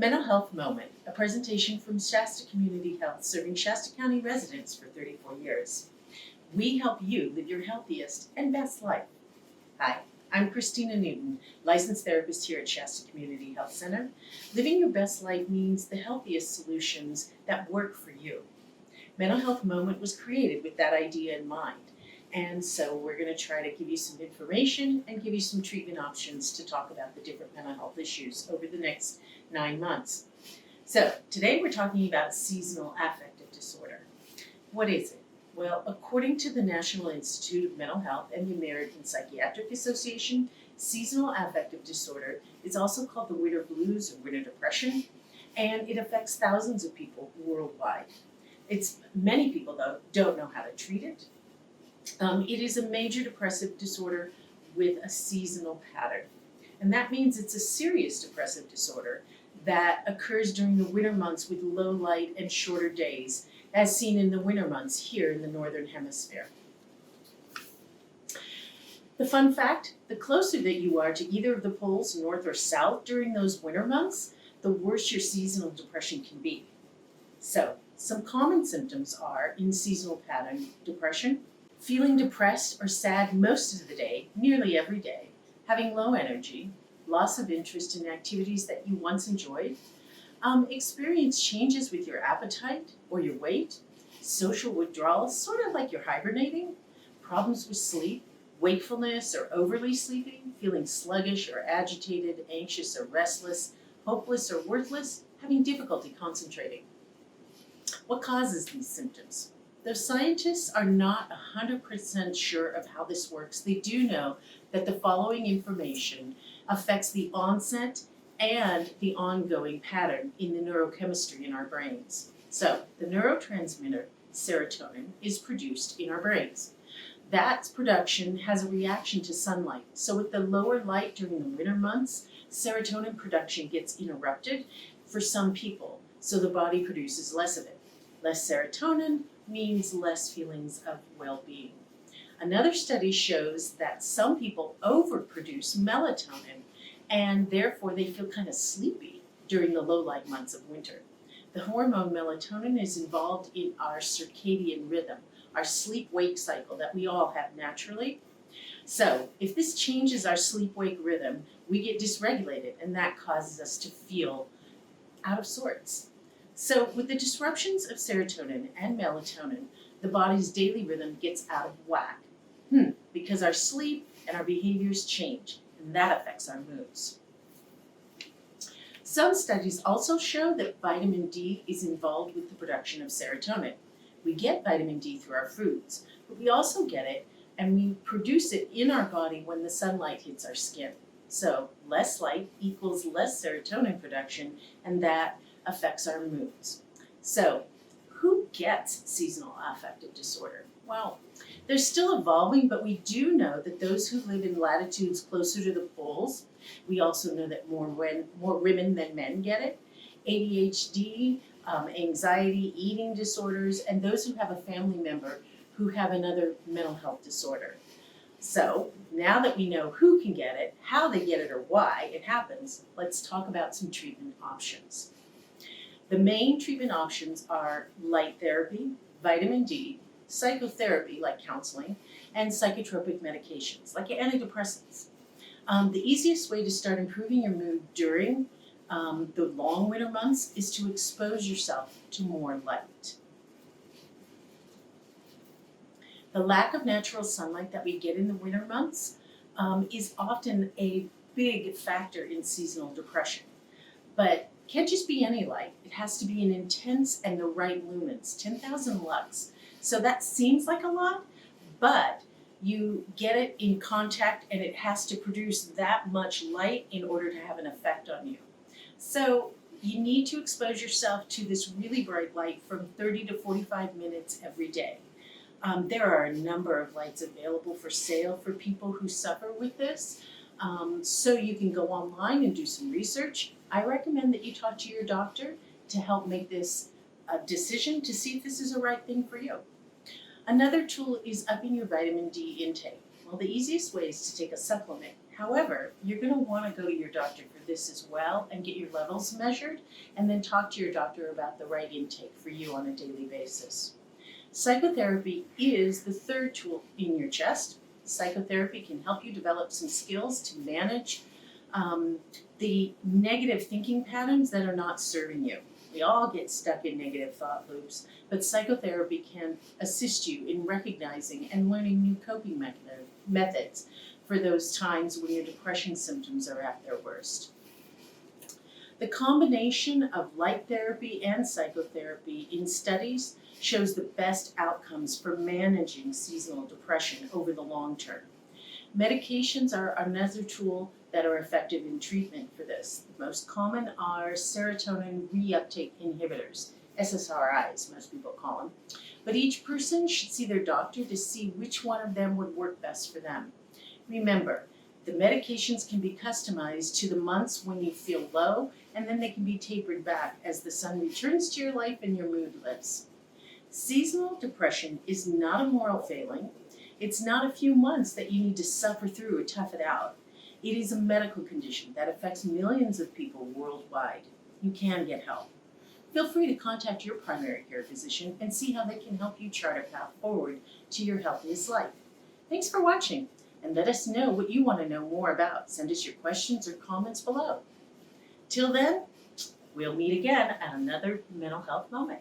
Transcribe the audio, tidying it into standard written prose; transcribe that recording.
Mental Health Moment, a presentation from Shasta Community Health, serving Shasta County residents for 34 years. We help you live your healthiest and best life. Hi, I'm Christina Newton, licensed therapist here at Shasta Community Health Center. Living your best life means the healthiest solutions that work for you. Mental Health Moment was created with that idea in mind. And so we're going to try to give you some information and give you some treatment options to talk about the different mental health issues over the next 9 months. So today we're talking about seasonal affective disorder. What is it? Well, according to the National Institute of Mental Health and the American Psychiatric Association, seasonal affective disorder is also called the winter blues or winter depression, and it affects thousands of people worldwide. Many people, though, don't know how to treat it. It is a major depressive disorder with a seasonal pattern. And that means it's a serious depressive disorder that occurs during the winter months with low light and shorter days, as seen in the winter months here in the Northern Hemisphere. The fun fact, the closer that you are to either of the poles, north or south, during those winter months, the worse your seasonal depression can be. So, some common symptoms are in seasonal pattern depression, feeling depressed or sad most of the day, nearly every day, having low energy, loss of interest in activities that you once enjoyed, experience changes with your appetite or your weight, social withdrawals, sort of like you're hibernating, problems with sleep, wakefulness or overly sleeping, feeling sluggish or agitated, anxious or restless, hopeless or worthless, having difficulty concentrating. What causes these symptoms? Though scientists are not 100% sure of how this works, they do know that the following information affects the onset and the ongoing pattern in the neurochemistry in our brains. So, the neurotransmitter serotonin is produced in our brains. That production has a reaction to sunlight. So with the lower light during the winter months, serotonin production gets interrupted for some people, so the body produces less of it. Less serotonin means less feelings of well-being. Another study shows that some people overproduce melatonin, and therefore they feel kind of sleepy during the low light months of winter. The hormone melatonin is involved in our circadian rhythm, our sleep-wake cycle that we all have naturally. So if this changes our sleep-wake rhythm, we get dysregulated, and that causes us to feel out of sorts. So with the disruptions of serotonin and melatonin, the body's daily rhythm gets out of whack because our sleep and our behaviors change, and that affects our moods. Some studies also show that vitamin D is involved with the production of serotonin. We get vitamin D through our foods, but we also get it and we produce it in our body when the sunlight hits our skin. So less light equals less serotonin production, and that affects our moods. So, who gets seasonal affective disorder? Well, they're still evolving, but we do know that those who live in latitudes closer to the poles, we also know that more women than men get it, ADHD, anxiety, eating disorders, and those who have a family member who have another mental health disorder. So, now that we know who can get it, how they get it, or why it happens, let's talk about some treatment options. The main treatment options are light therapy, vitamin D, psychotherapy like counseling, and psychotropic medications like antidepressants. The easiest way to start improving your mood during the long winter months is to expose yourself to more light. The lack of natural sunlight that we get in the winter months is often a big factor in seasonal depression. But can't just be any light. It has to be an intense and the right lumens, 10,000 lux. So that seems like a lot, but you get it in contact and it has to produce that much light in order to have an effect on you. So you need to expose yourself to this really bright light from 30 to 45 minutes every day. There are a number of lights available for sale for people who suffer with this. So you can go online and do some research. I recommend that you talk to your doctor to help make this a decision to see if this is the right thing for you. Another tool is upping your vitamin D intake. Well, the easiest way is to take a supplement. However, you're going to want to go to your doctor for this as well and get your levels measured, and then talk to your doctor about the right intake for you on a daily basis. Psychotherapy is the third tool in your chest. Psychotherapy can help you develop some skills to manage the negative thinking patterns that are not serving you. We all get stuck in negative thought loops, but psychotherapy can assist you in recognizing and learning new coping methods for those times when your depression symptoms are at their worst. The combination of light therapy and psychotherapy in studies shows the best outcomes for managing seasonal depression over the long term. Medications are another tool that are effective in treatment for this. The most common are serotonin reuptake inhibitors, SSRIs, most people call them. But each person should see their doctor to see which one of them would work best for them. Remember, the medications can be customized to the months when you feel low, and then they can be tapered back as the sun returns to your life and your mood lifts. Seasonal depression is not a moral failing. It's not a few months that you need to suffer through or tough it out. It is a medical condition that affects millions of people worldwide. You can get help. Feel free to contact your primary care physician and see how they can help you chart a path forward to your healthiest life. Thanks for watching, and let us know what you want to know more about. Send us your questions or comments below. Till then, we'll meet again at another mental health moment.